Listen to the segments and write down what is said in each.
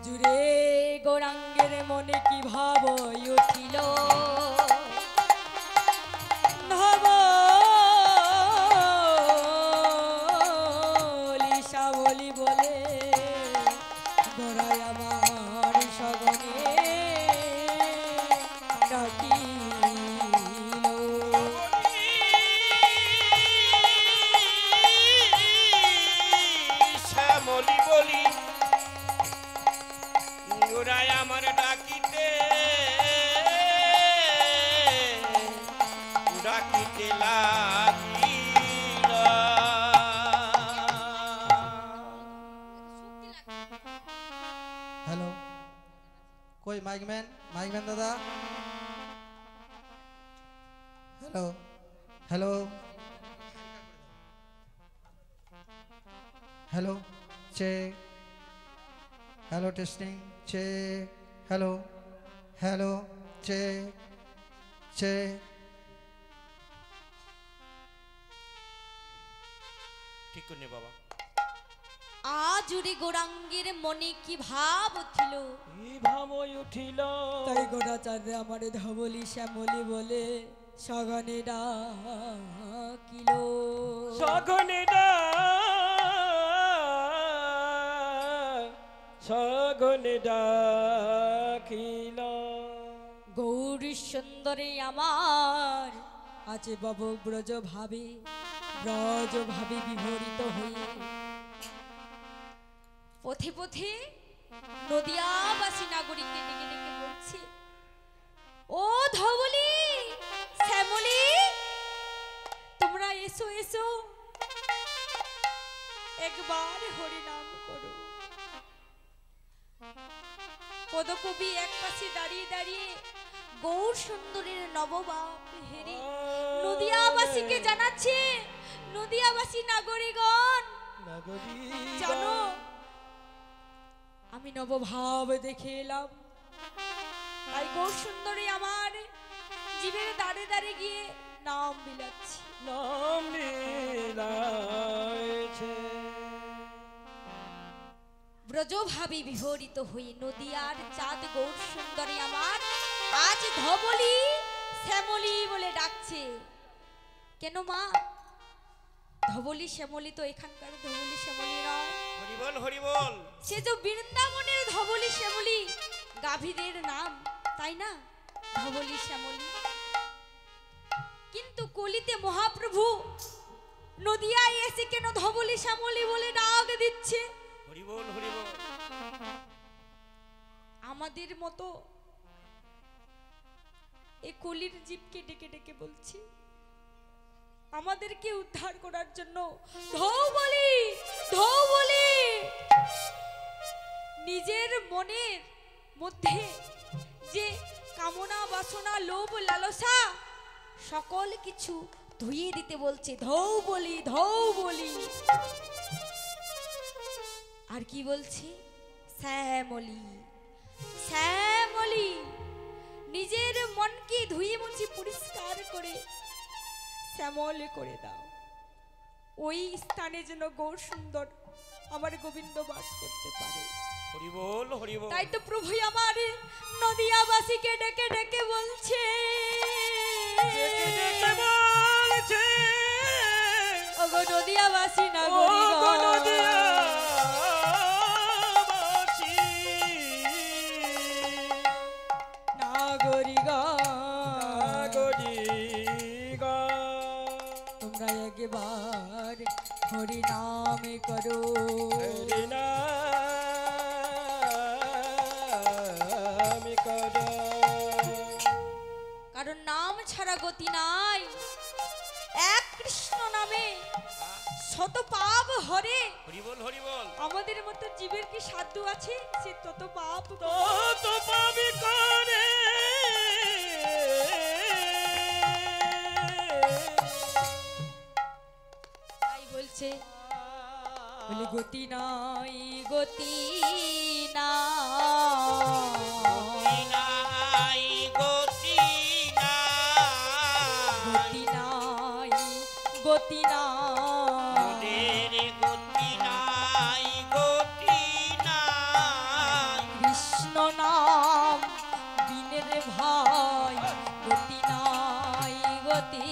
জুড়ে গৌরাঙ্গের মনে কি ভাব উঠিল লিসা বলি বলে গোড়ায় আমার সগনে ডাকিল শ্যামলি বলি গোড়ায় আমার ডাকিতে ডাকিতে লাগিল। हेलो कोई माइकमैन दादा hello hello hello check hello testing check hello hello check check ঠিক করে বাবা আজুরি গৌরাঙ্গের মনে কি ভাব উঠিল এই ভাব উঠিল তাই গোড়া চাঁদে আমার ধবলি শ্যামলি বলে সগনে ডাকিল সগনে ডাকিল গৌরী সুন্দরী আমার আছে বব ব্রজ ভাবে বিভরিত হয়ে পথে পথে নদিয়াবাসী নাগরিককে ডেকে ডেকে বলছে ও ধবলি শ্যামলি তোমরা এসো এসো একবার হরি নাম করো। পদকবি এক পাশে দাঁড়িয়ে দাঁড়িয়ে গৌর সুন্দরীর নববাপ হেরে নদিয়াবাসীকে জানাচ্ছে নদিয়াবাসী নাগরিকগণ জানো আমি নবভাব দেখে এলাম তাই গৌর সুন্দরী আমার জীবের দাঁড়ে দাঁড়ে গিয়ে নাম বিলাচ্ছি নাম বিলাইছে ব্রজভাবে বিহরিত হয়ে নদিয়ার চাঁদ গৌর সুন্দরী আমার আজ ধবলি শ্যামলি বলে ডাকছে। কেন মা ধবলি শ্যামলি তো এখানকার ধবলি শ্যামলি নয় হরিবল হরিবল সে যে বৃন্দাবনের ধবলি শ্যামলি গাভীদের নাম তাই না ধবলি শ্যামলি কিন্তু কলিতে মহাপ্রভু নদিয়ায় এসে কেন ধবলি শ্যামলি বলে ডাক দিচ্ছে হরিবল হরিবল আমাদের মতো এই কলির জীবকে ডেকে ডেকে বলছি আমাদেরকে উদ্ধার করার জন্য ধৌ বলি নিজের মনের মধ্যে যে কামনা বাসনা লোভ লালসা সকল কিছু ধুইয়ে দিতে বলছে ধৌ বলি আর কি বলছে শ্যামলি নিজের মনকে ধুয়ে মুছে পরিষ্কার করে শ্যামল করে দাও ওই স্থানে যেন গৌর সুন্দর আমার গোবিন্দ বাস করতে পারে। হরিবল হরিবল তাই তো প্রভু আমার নদিয়াবাসীকে ডেকে ডেকে বলছে ওগো নদিয়াবাসী তোমরা একবার হরি নামে করো কারণ নাম ছাড়া গতি নাই এক কৃষ্ণ নামে শত পাপ হরে হরিবল হরিবল আমাদের মতো জীবের কি সাধ্য আছে সে তত পাপ করে তাই বলছে বলে গতি নাই গতি না গতি নাই ভাই গতি নাই গতি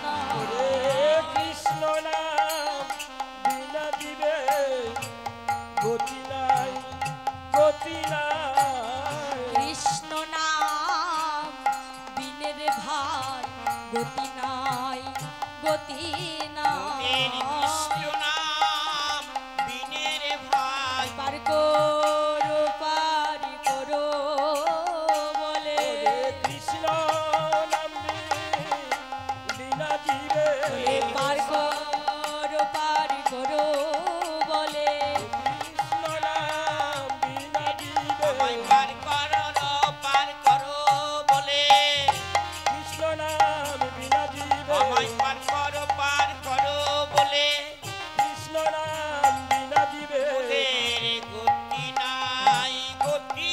নাই ওরে কৃষ্ণ নাম বিনা দিবে গতি নাই গতি নাই কৃষ্ণ নাম বিনে রে ভাই গতি নাই গতি মোদের কৃষ্ণ নাই নাম বিনে রে ভাই পার করো বলে ওরে কৃষ্ণ নাম বিনা দিবে পার করো বলে কৃষ্ণ নাম বিনা দিবে আমায় পার করো বলে কৃষ্ণ নাম বিনা দিবে আমায় পার করো বলে কৃষ্ণ নাম বিনা দিবে মোদের গতি নাই গতি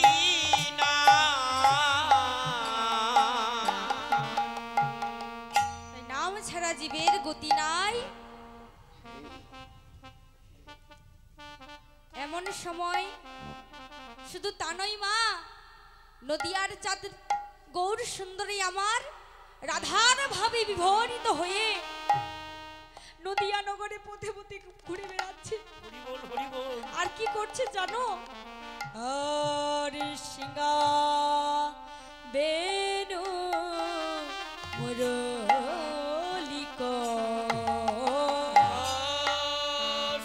নাই নাম ছাড়া জীবের গতি নাই এমন সময় শুধু তা নয় মা নদিয়ার চাঁদ গৌর সুন্দরী আমার রাধার ভাবে বিভোরিত হয়ে নদিয়া নগরে পথে পথে ঘুরে বেড়াচ্ছে হরি বল আর কি করছে জানো আর সিংহা বেনু মুরলিক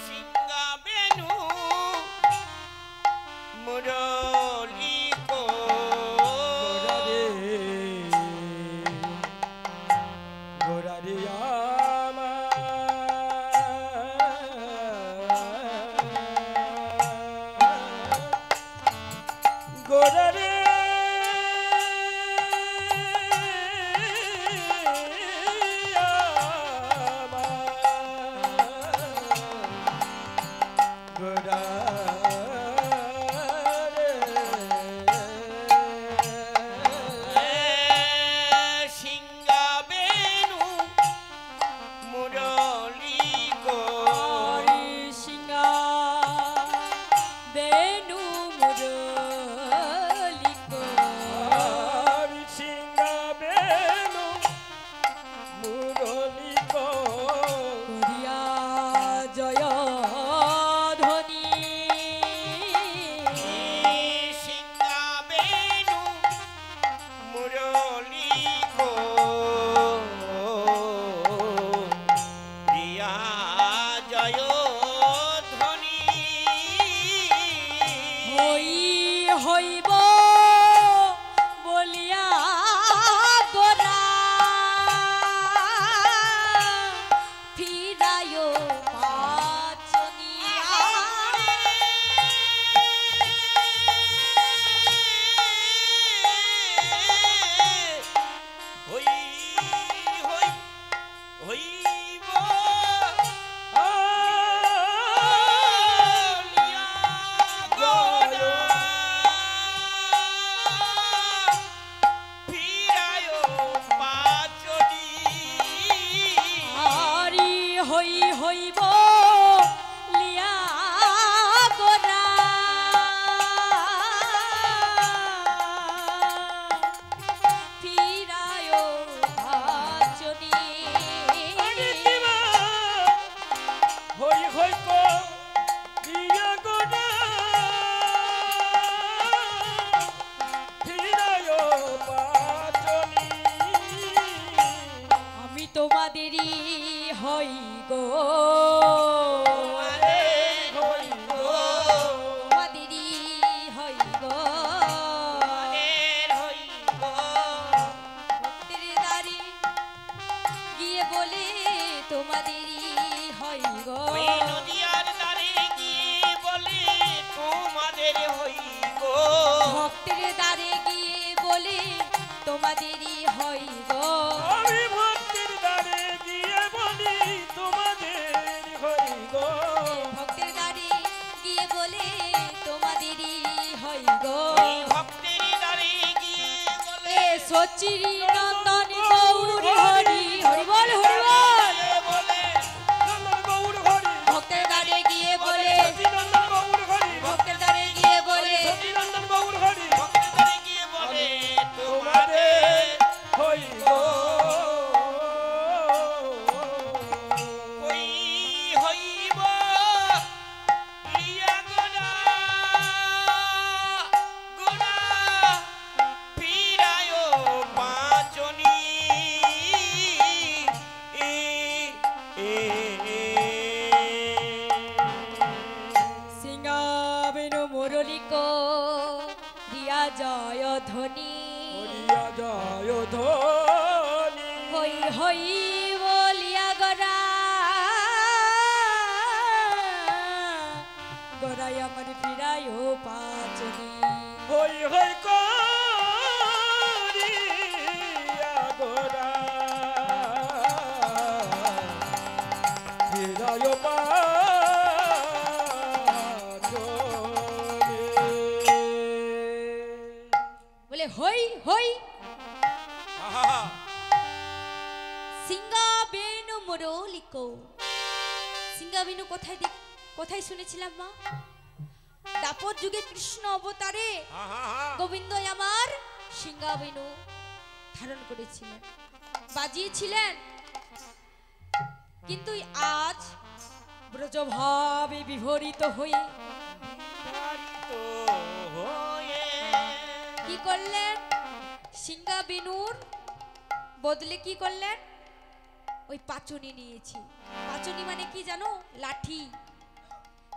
সিংহা বেনু মুরলি কো গোরারে গোরারে গোরারে সিংহা বেনু মুরলি কো সিংহা বেনু মুরলিক করিয়া জয় ধ্বনি সিংহা বেনু মুরলি কো প্রিয়া জয় ধ্বনি হই হইব বলিয়া গোরা ফিরায় পাচনিয়া হই হই হইব লিয়া গোরা ফিরায় পাচনি হরি হই হইব লিয়া গোরা ফিরায় পাচনি হই হই কো দিয়া গোনা ফিরায় পাচনি আমি তোমাদেরই হই গো হই গো তোমাদেরই হই গো ভক্তের দ্বারে গিয়ে বলে তোমাদেরই হই গো ওই নদিয়ার দ্বারে গিয়ে বলে তোমাদের হইব ভক্তের দ্বারে গিয়ে বলে তোমাদেরই হই গো আমি ভক্তির দ্বারে গিয়ে বলি তোমাদের হই গো ভক্তের দ্বারে গিয়ে বলে তোমাদেরই হই গো ওই ভক্তের দ্বারে গিয়ে বলে এ সচিরি নন্দন গৌর হরি হরি বল হরি বল বলে নন্দন গৌর হরি ভক্তের দ্বারে গিয়ে বলে নন্দন গৌর হরি ভক্তের দ্বারে গিয়ে বলে নন্দন গৌর হরি ভক্তের দ্বারে গিয়ে বলে কো রিয়া জয় ধ্বনি হরিয়া জয় ধ্বনি হই হই বলিয়া গড়াই আমার ফিরায় পাচনি হই হই করিয়া গোরা হৃদয় পাচনে বলে হই হই আহা সিঙ্গা বেনু মুরলিকো সিঙ্গা বেনু কোথায় শুনেছিলাম মা দাপর যুগে কৃষ্ণ অবতারে আহা গোবিন্দ আমার সিঙ্গা বেনু ধারণ করেছিলেন বাজিয়েছিলেন কিন্তু আজ ব্রজভাবে বিভরিত হয়ে তারিত হয়ে কি করলেন সিঙ্গা বেনুর বদলে কি করলেন ওই পাচনি নিয়েছি পাচনি মানে কি জানো লাঠি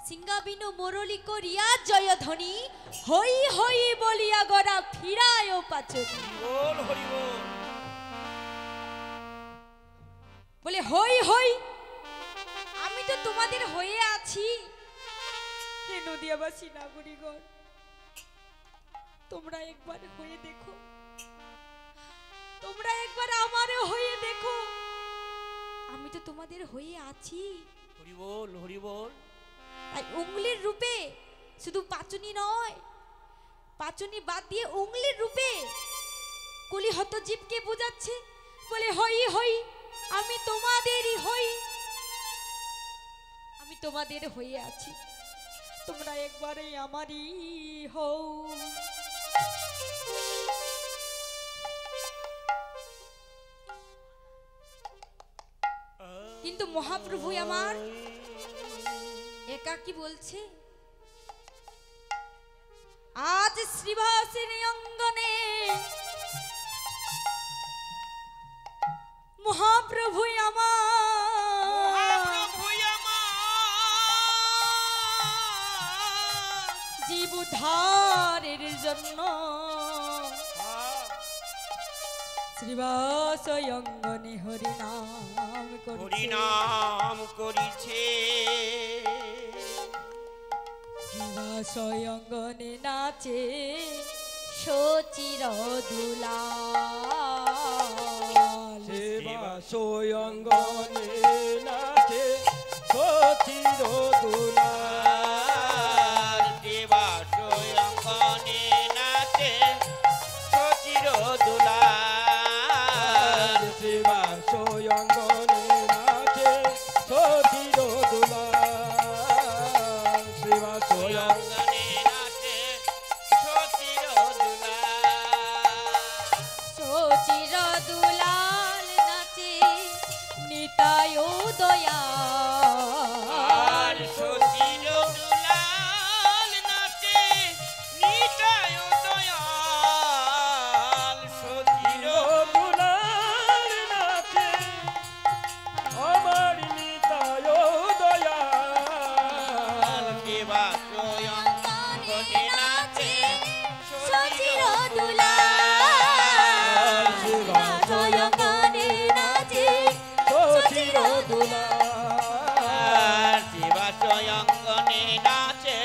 সিঙ্গা বিনু মুরলি করিয়া জয় ধ্বনি হই হই বলিয়া গড়া ফিরায় পাচনি বল হরি বল বলে হই হই আমি তো তোমাদের হয়ে আছি হে নদিয়াবাসী নাগরিকগণ তোমরা একবার হয়ে দেখো তোমরা একবার আমারও হয়ে দেখো আমি তো তোমাদের হয়ে আছি হরি বল হরি বল আর উঙ্গলির রূপে শুধু পাচনি নয় পাচনি বাদ দিয়ে উঙ্গলির রূপে কলি হত জীবকে বোঝাচ্ছে বলে হই হই আমি তোমাদেরই হই আমি তোমাদের হয়ে আছি তোমরা একবারে আমারই হও কিন্তু মহাপ্রভু আমার একা কি বলছে আজ শ্রীবাসিনী অঙ্গনে মহাপ্রভু আমার মহাপ্রভু আমার জীব উদ্ধারের জন্য শ্রীবাস অঙ্গনে হরি নাম হরি নাম করিছে শ্রীবাস অঙ্গনে নাচে সচির দুলাল সেবা সোয়ঙ্গনে নাচে সচির দুলাল দেবা সোয়ঙ্গনে নাচে সচির দুলাল সেবা সোয়ঙ্গনে নাচে সচির দুলাল সেবা সোয়ঙ্গ সোয়ঙ্গনে নাচে সচির দুলাল সচির দুলাল নাচে নিতায় আর দয়াল সচির দুলাল নাচে নিতায় দয়াল সচির দুলাল নাচে আমার নিতায় দয়াল দেবা সোয়ঙ্গনে নাচে সচির দুলাল সয়ঙ্গনে নাচে সচির দুলাল দেবা সোয়ঙ্গনে নাচে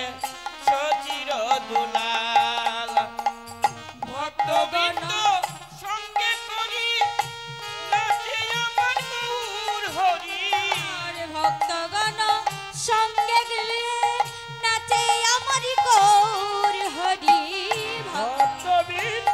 সচির দুলাল ভক্তবৃন্দ সঙ্গে করি নাচে আমার গৌর হরি আর ভক্তগণ সঙ্গে গেলে নাচে আমারি গৌর হরি ভক্তবৃন্দ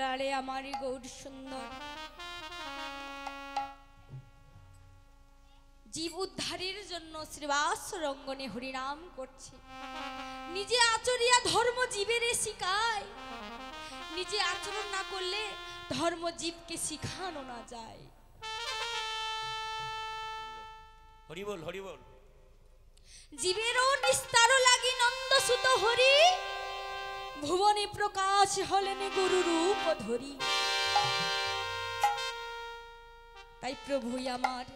দুলারে আমার গৌর সুন্দর জীব উদ্ধারের জন্য শ্রীবাস রঙ্গনে হরিনাম করছে। নিজে আচরিয়া ধর্ম জীবের শিখায়, নিজে আচরণ না করলে ধর্ম জীবকে শিখানো না যায়। হরি বল, হরি বল। জীবেরও নিস্তার লাগি নন্দ সুত হরি, ভুবনে প্রকাশ হলেন গুরু রূপ ধরি। তাই প্রভুই আমার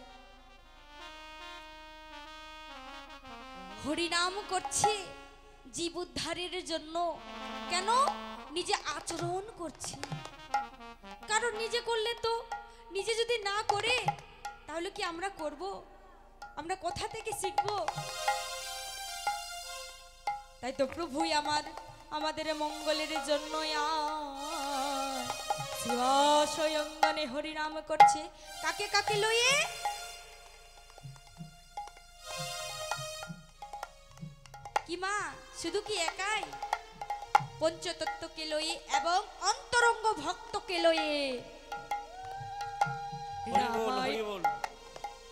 হরিনাম করছে জীব উদ্ধারের জন্য। কেন? নিজে আচরণ করছে। কারণ নিজে করলে তো, নিজে যদি না করে তাহলে কি আমরা করব? আমরা কোথা থেকে শিখব? তাই তো প্রভুই আমাদের মঙ্গলের জন্য স্বয়ংগনে হরিনাম করছে। কাকে কাকে লইয়ে? কি মা, শুধু কি একাই? পঞ্চতত্ত্বকে লইয়ে এবং অন্তরঙ্গ ভক্তকে লইয়ে। হরি বল, হরি বল।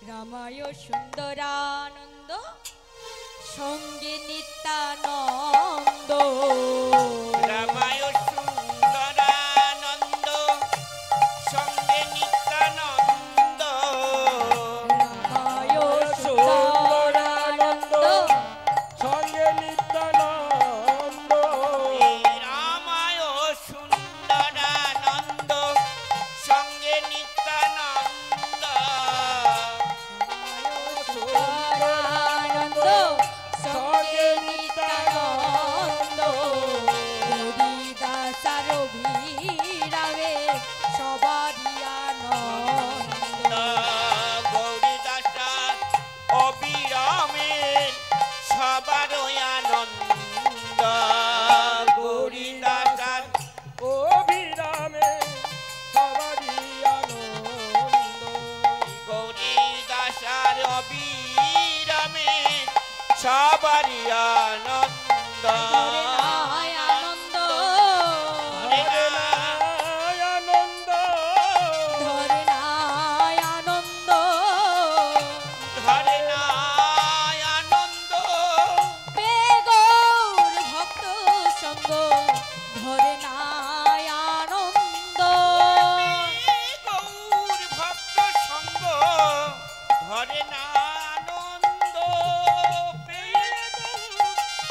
রামায় সুন্দরানন্দ সঙ্গে নিত্যানন্দ। রামায় সুন্দরানন্দ সঙ্গে নিত্যানন্দ। রামায় সুন্দরানন্দ সঙ্গে নিত্যানন্দ। রামায় সুন্দরানন্দ সঙ্গে নিত্যানন্দ। সুন্দরানন্দ সঙ্গে নিত্যানন্দ। হরিদাসার অভিরামে সবারই আনন্দ। গৌরীদাসার অবিরামে সবারই আনন্দ। গৌরীদাসার অভিরামে সবারই আনন্দ। গৌরীদাসার অবিরামে সবারই আনন্দ। ধরে নায় আনন্দ, হরে নায় আনন্দ। ধরে নায় আনন্দ। ধরে নাই আনন্দ। বেগৌর ভক্ত সঙ্গ ধরে নায় আনন্দ। গৌর ভক্ত সঙ্গ ধরে না আনন্দ।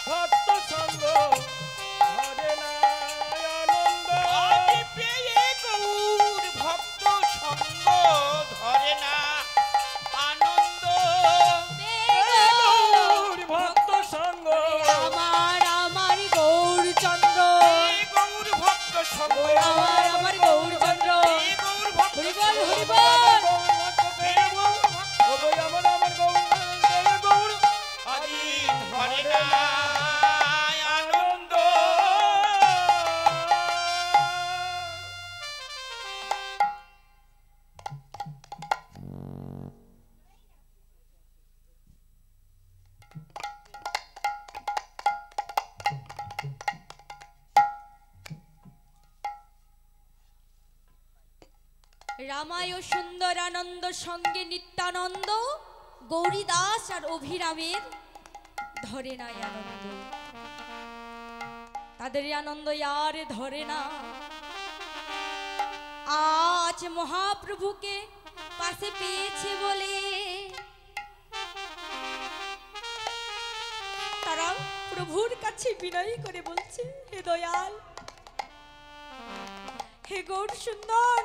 ভক্ত সঙ্গ ধরে নায় আনন্দ। পেয়ে গৌর ভক্ত সঙ্গ ধরে না আনন্দ। বেগৌর ভক্ত সঙ্গ আমার গৌরচন্দ্র, গৌর ভক্ত সঙ্গ আমার গৌরচন্দ্র। গৌর ভক্ত হরি বল, হরি বল। আজি ধরে নাই আনন্দ। রামায় সুন্দরানন্দ সঙ্গে নিত্যানন্দ। গৌরীদাস আর অভিরামের ধরে নাই আনন্দ। তাদের আনন্দ আর ধরে না। আজ মহাপ্রভুকে পাশে পেয়েছে বলে তারা প্রভুর কাছে বিনয় করে বলছে, হে দয়াল, হে গৌর সুন্দর,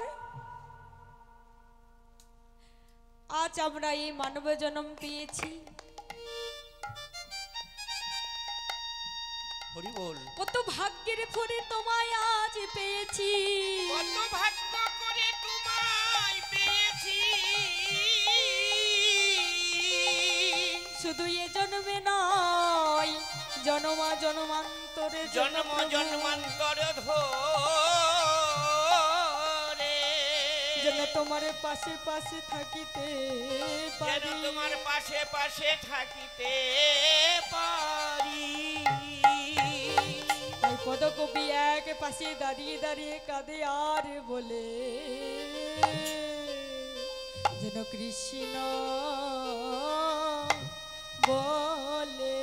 আজ আমরা এই মানব জন্ম পেয়েছি। হরি বল। কত ভাগ্যের ফলে তোমায় আজ পেয়েছি। কত ভাগ্য করে তোমায় পেয়েছি। শুধু এ জন্মে নয়, জন্মা জন্মান্তরে জন্ম জন্মান্তর ধরে যেন তোমার পাশে পাশে থাকিতে যেন পারি। তোমার পাশে পাশে থাকিতে পারি। তাই পদকবি এক পাশে দাঁড়িয়ে দাঁড়িয়ে কাঁদে আর বলে যেন কৃষ্ণ বলে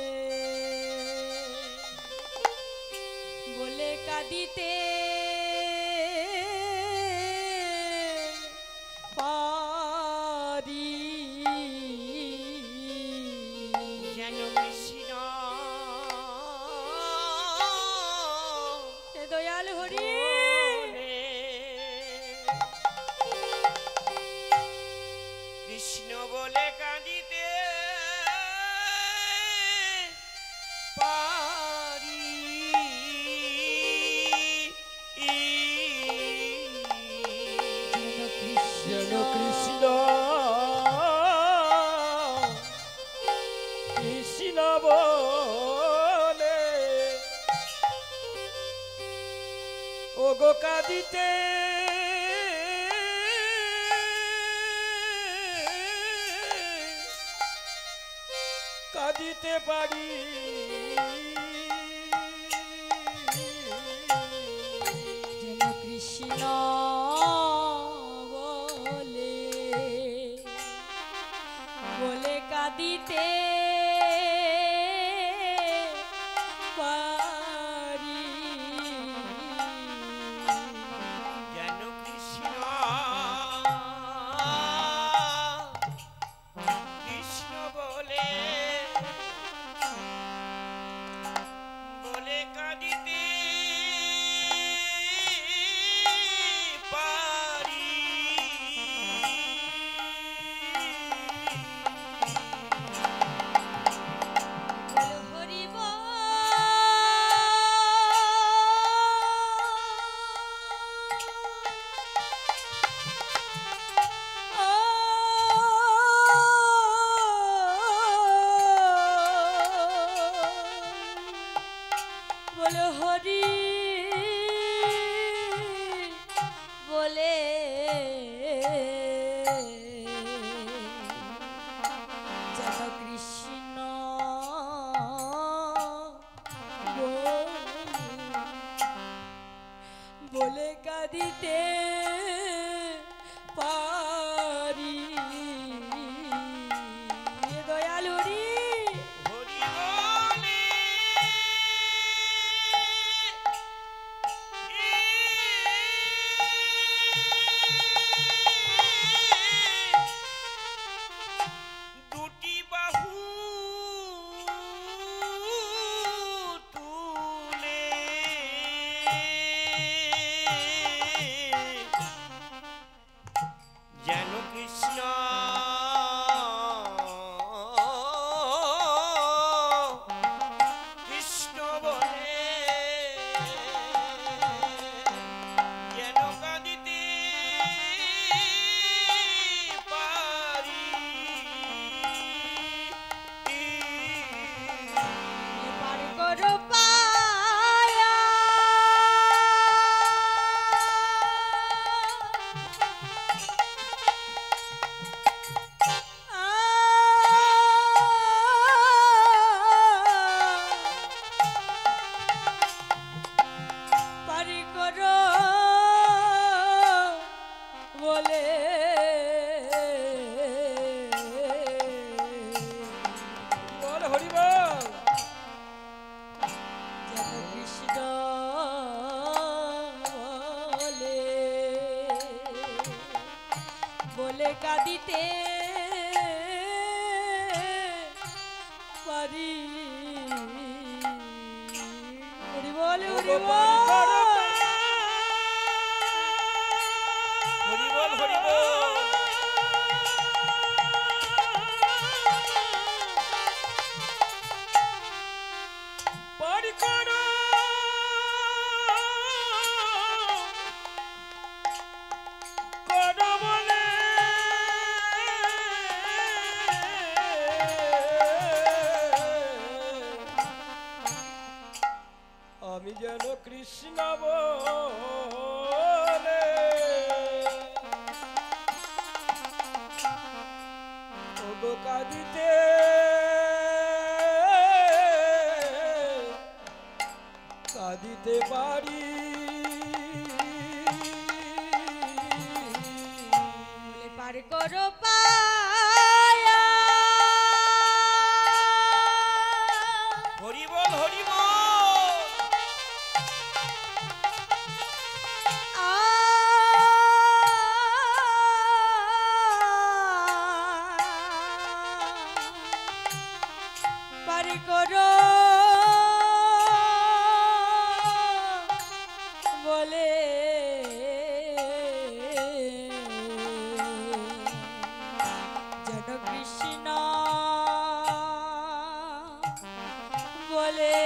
বলে কাঁদিতে পারি যেন কৃষ্ণ হে দয়াল হরি বলে। কৃষ্ণ বলে কাঁদিতে পারি যেন যেন কৃষ্ণ কৃষ্ণ কৃষ্ণ বলে ও গো কাঁদিতে কাঁদিতে পারি যেন কৃষ্ণ বলে বলে কাঁদিতে পারি যেন কৃষ্ণ কৃষ্ণ বলে বলে কাঁদিতে পারি বলো হরি বলো হরি বলে যেন কৃষ্ণ বলে কাঁদিতে পারি দয়াল হরি হরি বলে দুটি বাহু তুলে যেন কৃষ্ণ কৃষ্ণ বলে যেন কাঁদিতে পারি পার করো পায়া পার করো বলে বল হরি বল যেন কৃষ্ণ বলে বলে কাঁদিতে পারি হরি বল হরি বল হরি বল হরি বল পারি করো করো বলে আমি যেন কৃষ্ণ বলে ও গো কাঁদিতে কাঁদিতে পারি বলে পার করো পায়া হরি বল হরি বল পার করো বলে যেন কৃষ্ণ বলে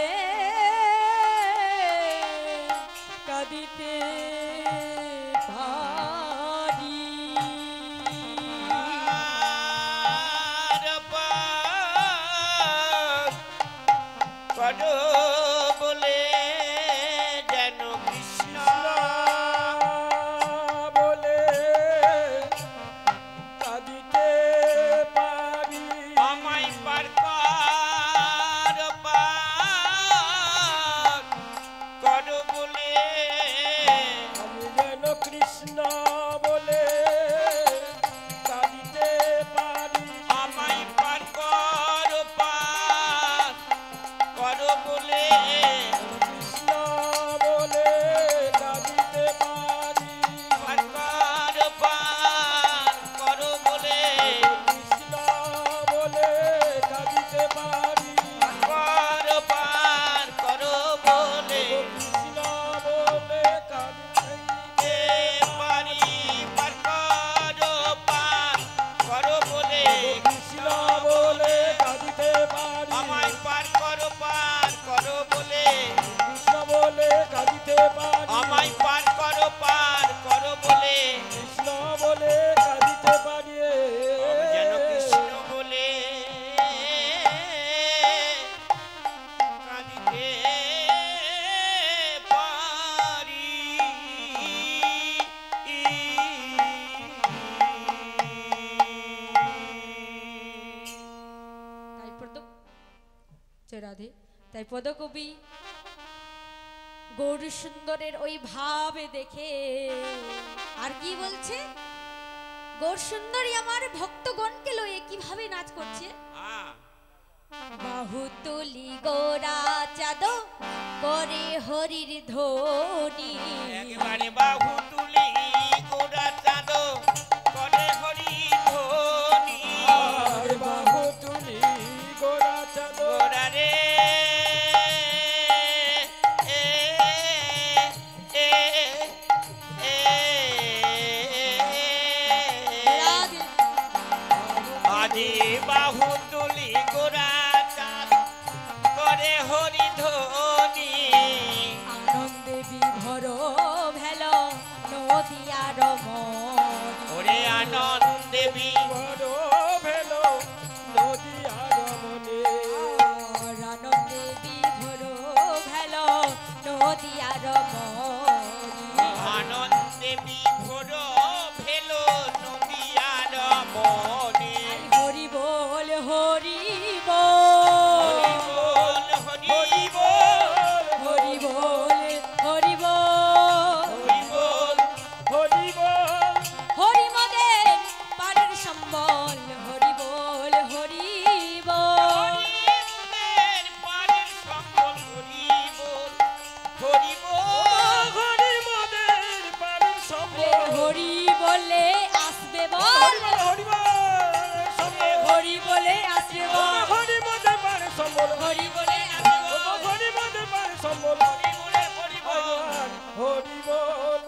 কাঁদিতে পারি করো বলে যেন কৃষ্ণ বলে কাঁদিতে পারি আমায় পার কর পার করো বলে আমি যেন কৃষ্ণ বলে কাঁদিতে পারি আমায় পার কর পার করো বলে কৃষ্ণ বলে কাঁদিতে পারি পার কর পার করো বলে কৃষ্ণ বলে কাঁদিতে পারি পার পার করো বলে কৃষ্ণ বলে কাঁদিতে পারি পার করো পার করো বলে কৃষ্ণ বলে কাঁদিতে পারি আমায় পার করো পার করো বলে কৃষ্ণ বলে কাঁদিতে পারি আমায় পার করো পার করো বলে কৃষ্ণ বলে কাঁদিতে পারি যেন কৃষ্ণ বলে কাঁদিতে পারি তাই পদ জয় রাধে তাই পদকবি গৌর সুন্দরের ওই ভাবে দেখে আর কি বলছে গৌর সুন্দরী আমার ভক্তগণকে লয়ে কিভাবে নাচ করছে বাহু তুলি গোরা চাঁদ করে হরির ধ্বনি একেবারে বাহু তুলি গোড়া চাঁদ করে হরি ধ্বনি আর বাহু তুলি গোড়া চাদর গোড়া রে এ এ এ রাধে আজি বাহু তুলি গোড়া চাঁদ করে হরি ধ্বনি আনন্দে বিভোর ভেল নদিয়ার মন ওরে আনন্দে বড় ভেল নদী আর মনে আনন্দে বিভোর ভেল নদিয়ার মন আনন্দে বিভোর ভেল নদিয়ার মনে হরি বল হরি হরি বল বল হরি বল হরি বল হরি বল হরি বল হরি বল হরি মদের পাড়ের সম্বল হরি বল হরি বল হরিদের পারের সকল হরি বল হরি বল হরি মদের পারি সম্বল হরি বলে আসবে বল হরি বল সম্বল হরি বলে আসবে বল হরি মদের পারি সম্বল হরি বলে আসবে বল হরি মদের পারি সম্বল হরি বলে হরি বল হরি বল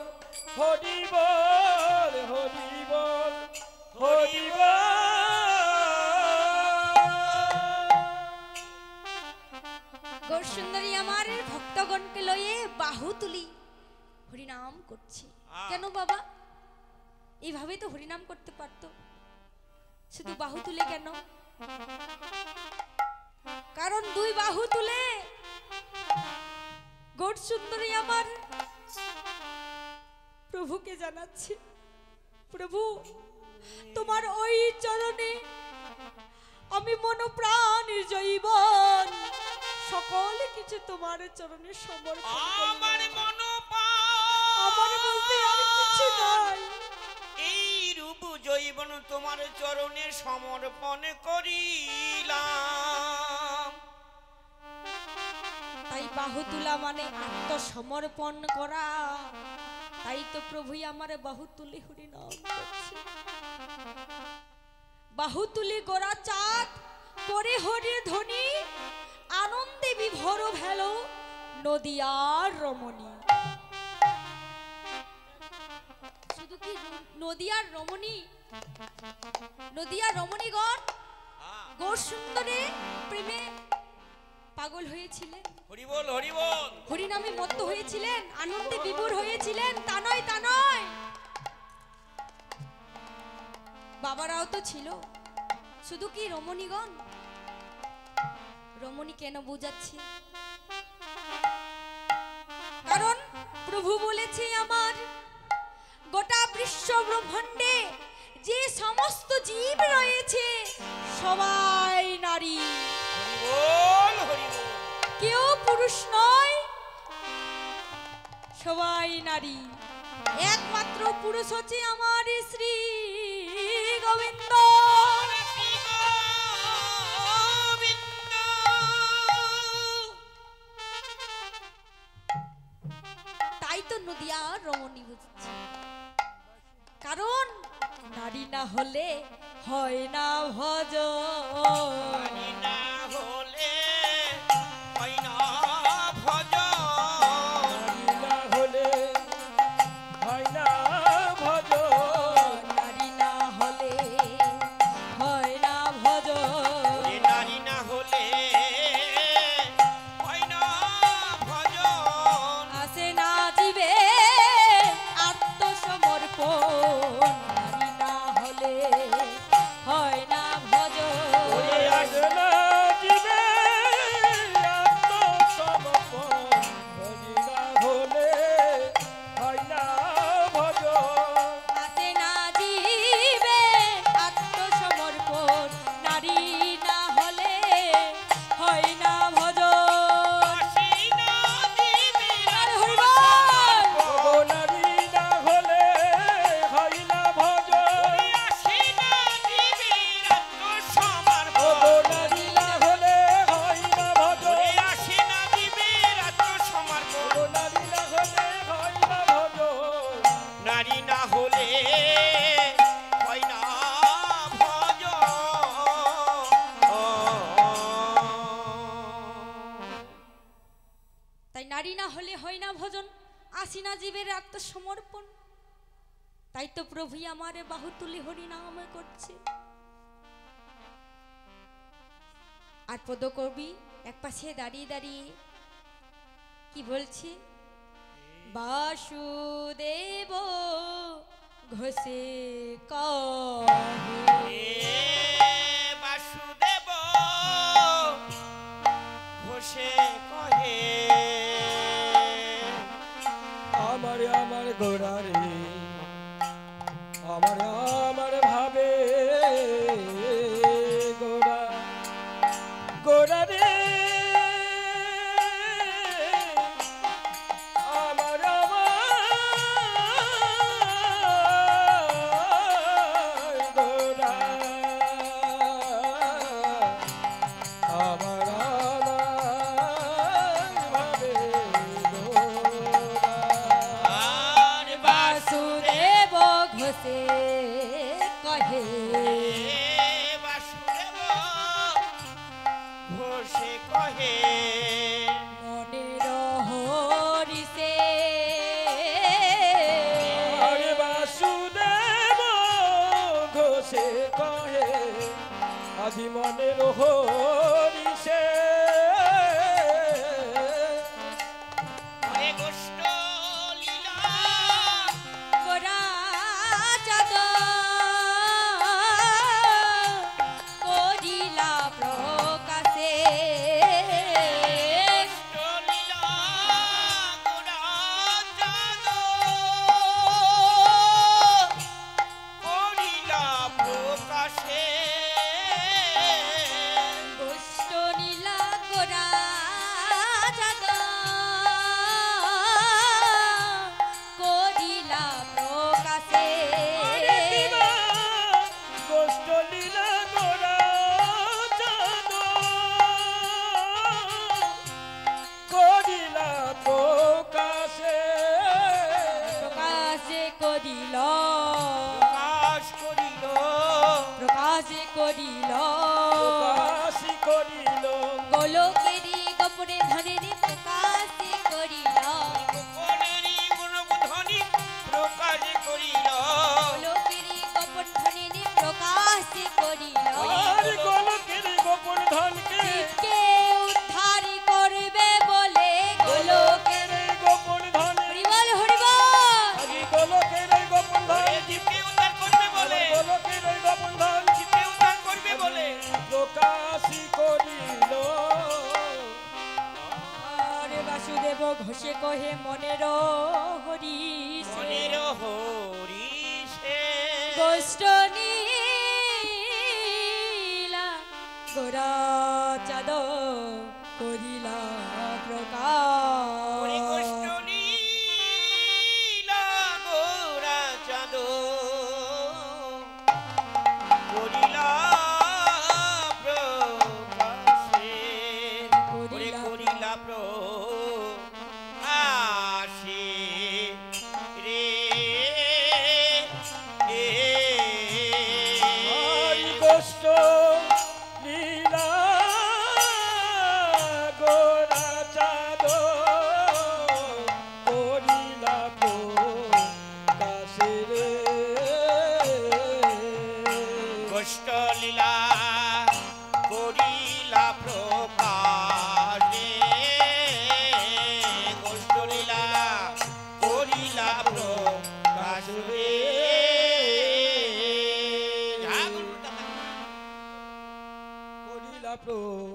হরি বল হরি বল হরি গৌর সুন্দরী আমার ভক্তগণকে লয়ে বাহু তুলি হরিনাম করছে কেন বাবা এইভাবে তো হরিনাম করতে পারতো শুধু বাহু তুলে কেন কারণ দুই বাহু তুলে গৌর সুন্দরী আমার প্রভুকে জানাচ্ছি প্রভু তোমার ওই চরণে আমি মন প্রাণ জীবন সকল কিছু তোমার চরণে সমর্পণ করলাম। আমার মনোপা আমার বলতে আর কিছু নাই। এই রূপ জৈবন তোমার চরণে সমর্পণ করিলাম। তাই বাহু তোলা মানে আত্মসমর্পণ করা। তাই তো প্রভুই আমার বাহু তুলি হরি নাম করছে। বাহু তুলি গোরা চাঁদ করে হরি ধ্বনি, আনন্দে বিভোর ভেলো নদিয়ার রমণী। শুধু কি নদিয়ার রমণী, নদিয়ার রমণীগণ গৌর সুন্দরে প্রেমে পাগল হয়েছিলেন, হরি বল হরি বল, হরি নামে মত্ত হয়েছিলেন, আনন্দে বিভোর হয়েছিলেন, তা নয় তা নয়। বাবারাও তো ছিল। শুধু কি রমণীগণ? রমণী কেন বুঝাচ্ছি? কারণ প্রভু বলেছে আমার গোটা বিশ্ব ব্রহ্মাণ্ডে যে সমস্ত জীব রয়েছে সবাই নারী, হরি বল হরি বল। কেউ পুরুষ নয়, সবাই নারী। একমাত্র পুরুষ হচ্ছে আমার শ্রী গোবিন্দ। তাই তো নদিয়ার রমণী বুঝছে। কারণ নারী না হলে হয় না ভজন। নারী না হলে হয় না ভজন। না হলে হয় না ভজন। নারী না হলে হয় না ভজন। এ নারী না হলে হয় না ভজন। আসে না জীবে আত্মসমর্পণ। নারী না হলে হয় না ওরে ভজন। আসে না জীবে আত্মসমর্পণ। হরি না হলে হয় না ভজন। আসে না জীবে আত্মসমর্পণ। নারী না হলে হয় না ভজন। আসি না দিবে আরে হরি বল। ওগো নারী না হলে হয় না ভজন। আসি না দিবে আত্মসমর্পণ। ওগো নারী না হলে হয় না ভজন। আসি না দিবে আত্মসমর্পণ। ওগো নারী না হলে হয় না ভজন। নারী না হলে হয় না ভজন। তাই নারী না হলে হয় না ভজন, আসি না জীবের আত্মসমর্পণ। তাই তো প্রভুই আমার বাহু তুলি হরি নাম করছে। আর পদকবি এক পাশে দাঁড়িয়ে দাঁড়িয়ে কি বলছে? বাসুদেব ঘোষে কহে। এ বাসুদেব ঘোষে কহে। আমার গোড়া রে, আমার ভাবে গোড়া গোড়া রে, আমার গোড়া করিল প্রকাশ করিল গোলকেরই গোপনে ধনের প্রকাশ করিল গোপনেরই গুণবধনি প্রকাশ করিল গোলকেরই গোপন ধনের প্রকাশ করিল আর গোলকের গোপন ধনকে কে উদ্ধার করবে বলে গোলকের গোলকের গোপন ধন হরিবল হরিবল আগে গোলকের গোপন ধন ওরে জীবকে উদ্ধার করবে বলে গোলকের গোপন ধন জীবকে উদ্ধার করবে বলে প্রকাশ করিল আর বাসুদেব ঘোষে কহে মনের হরিষ মনের হরিষে গোষ্ঠ নীলা গোরা চাঁদ করিলা ওরে প্রকাশ কষ্ট নীলা গোরা চাঁদ করিলা প্রকাশে ওরে করিলা প্রকাশে রে হরি গোষ্ঠ লীলা গোরা চাঁদ করিলা প্রকাশে রে কষ্ট লীলা করিলা প্রকাশে কষ্ট লীলা করিলা প্রকাশে করিলা